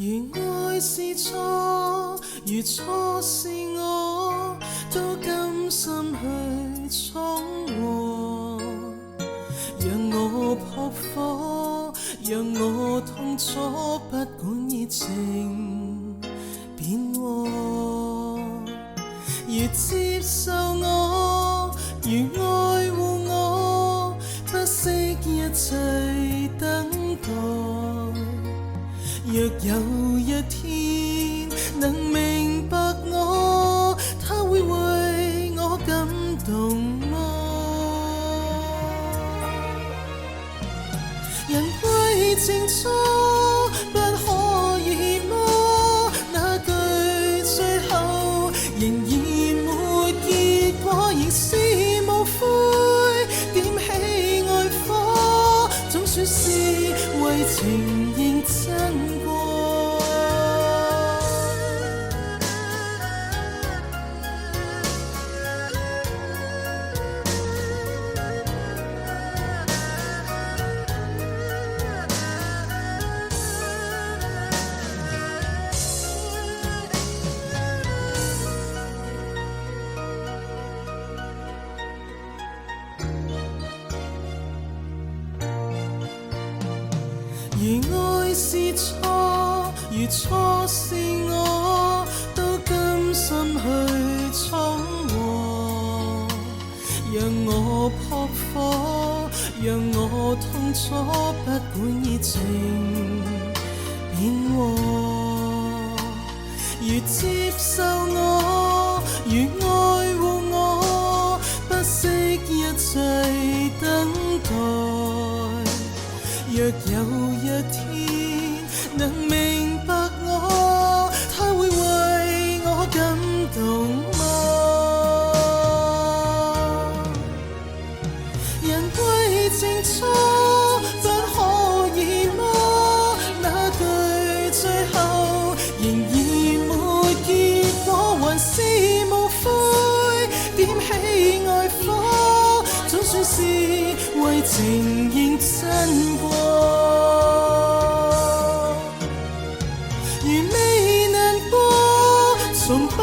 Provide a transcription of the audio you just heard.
如愛是錯，如錯是我，都甘心去闖禍。讓我撲火，讓我痛楚，不管熱情變和。如接受我，如愛護我，不惜一切等待。若有一天能明白我，他會為我感動嗎？人為情錯不可以嗎？那句最後仍然沒結果，仍是無悔點起愛火，總算是為情認真過。如愛是錯，如錯是我，都甘心去闖禍。讓我撲火，讓我痛楚，不管熱情變和。如接受我，如愛護我，不惜一切等待。若有一天能明白我，他會為我感動嗎？人為情錯不可以嗎？那句最後仍然沒結果，還是無悔點起愛火，總算是為情認真過。如未難過，從不